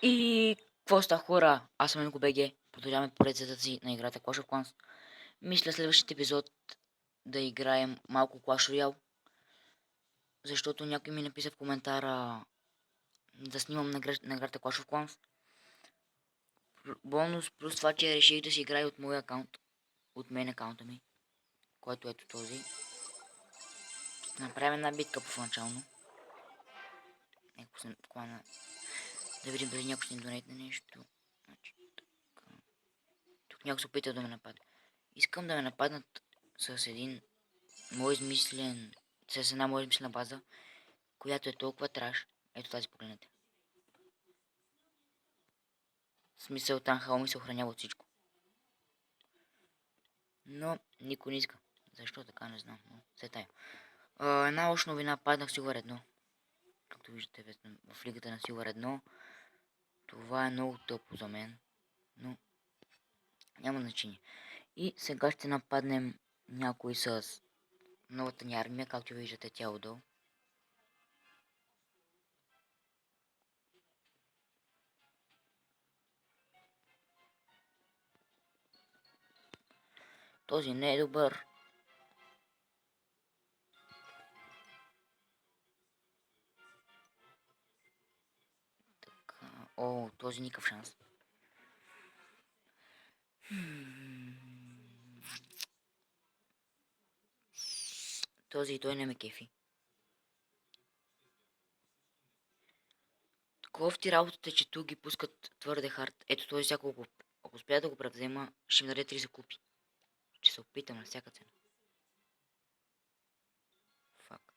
И какво ста, хора? Аз съм Енко БГ. Продължаваме поредицата си на играта Clash of Clans. Мисля следващия епизод да играем малко Clash Royale, защото някой ми написа в коментара да снимам на играта Clash of Clans. Бонус плюс това, че реших да си играя от моя акаунт, от мен акаунта ми, който ето този. Ще направим една битка по-начално. Нека съм клана. Да видим дали някой ще ни донетне нещо. Значи, така. Тук някой се опита да ме нападне. Искам да ме нападнат с един мой измислен, с една моя измислена база, която е толкова траш. Ето тази, погледнете. В смисъл, Танхао ми се охранява от всичко. Но никой не иска. Защо така, не знам. Но се тая. Една лоша новина, паднах Силвър 1. Както виждате в лигата на Силвър 1. Това е много тъпо за мен. Но няма значение. И сега ще нападнем някой с новата ни армия, както виждате тя отдолу. Този не е добър. Така, о, този никакъв шанс. Този и той не ме кефи. Кофти работата е, че тук ги пускат твърде хард. Ето този всяко ако успя да го превзема, ще ми даде 3 закупи. Ще се опитам на всяка цена. Фак.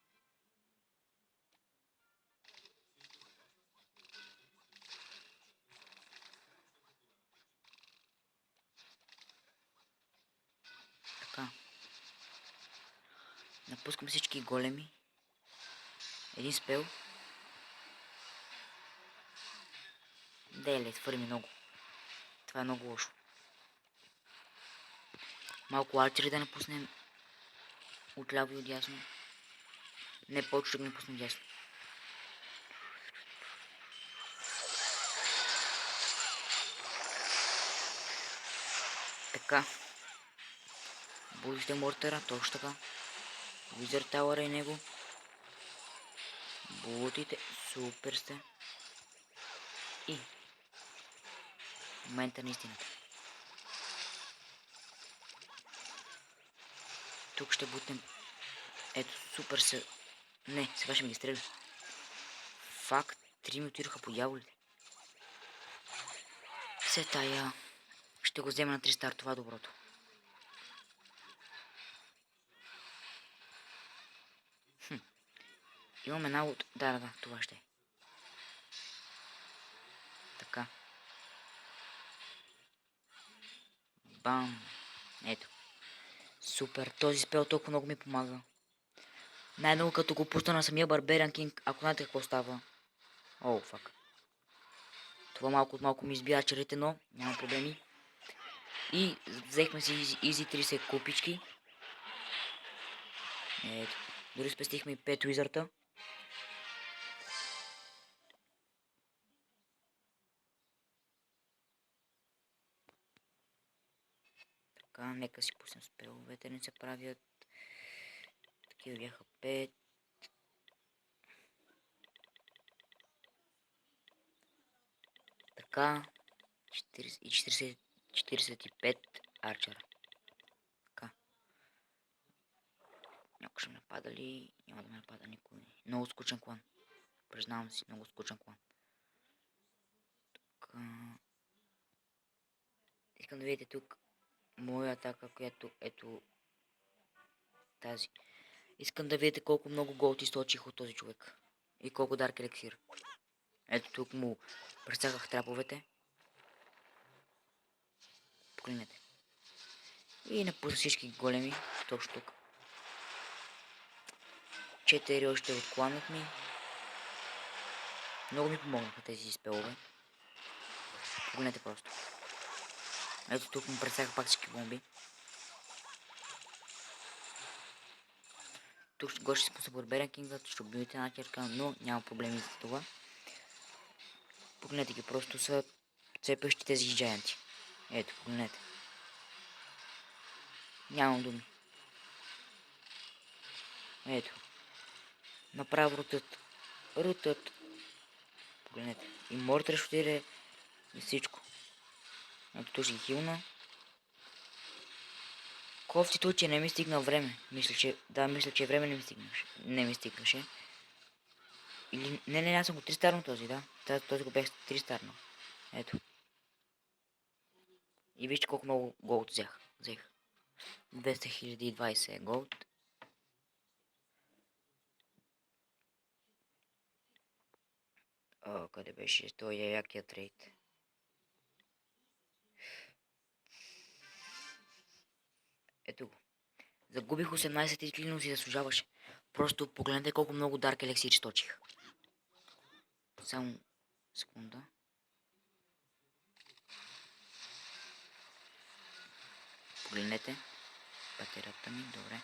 Така. Напускам всички големи. Един спел. Деле, твърди много. Това е много лошо. Малко арчери да напуснем. Отляво и отдясно. Не, повече ще го напуснем дясно. Така. Будите мортера, точно така. Визър Тауъра и него. Бутите, супер сте. И момента на истината. Тук ще бутнем. Ето, супер се. Не, сега ще ми ги стреля. Факт, 3 ми отидоха по дяволите. Все тая. Ще го взема на 3 стар, това е доброто. Имам една от... Да, това ще е. Така. Бам. Ето. Супер, този спел толкова много ми помага. Най-много като го пусна на самия Барбериан Кинг, ако знаете какво става. О, фак. Това малко от малко ми избира черите, но няма проблеми. И взехме си изи 30 купички. Ето. Дори спестихме и 5 уизърта. Така, нека си пуснем спеловете, не се правят. Такива бяха 5. Така. 40, 45 арчера. Така. Някой ще ме напада ли? Няма да ме напада никой. Много скучен клан. Признавам си, много скучен клан. Така. Искам да видите тук моя атака, която ето тази. Искам да видите колко много голд източих от този човек. И колко дарк елексир. Ето тук му пресяках траповете. Погледнете. И напусна всички големи. Точно тук. 4 още от кланът ми. Много ми помогнаха тези спелове. Погледнете просто. Ето тук му пресяках пак всички бомби. Тук ще ще си пусна Барбериан Кинг, ще убивате на черка, но няма проблеми за това. Погледнете ги, просто са цепещи тези джаянти. Ето, погледнете. Нямам думи. Ето. Направо рутът. Рутът. Погледнете. И мортър ще отиде и всичко. Ето тук ще ги хилна. Кофтито, че не ми стигна време. Мисля, че време не ми стигнаше. Не ми стигнаше. Или... Не, аз съм го 3 старно този, да. Този го бях 3 старно. Ето. И вижте колко много голд взех. 200 020 е голд. Къде беше? Той е якия трейд. Ето го. Загубих 18 титли, но си заслужаваше. Просто погледнете колко много дарк елексири сточих. Само секунда. Погледнете. Батерията ми, добре.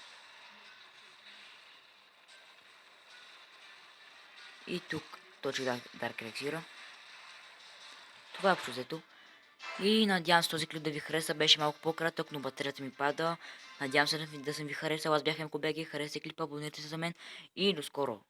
И тук точно дарк елексира. Това е общо взето. И надявам се този клип да ви хареса. Беше малко по-кратък, но батерията ми пада. Надявам се да съм ви харесал. Аз бях МКБГ. Харесайте клипа, абонирайте се за мен. И до скоро.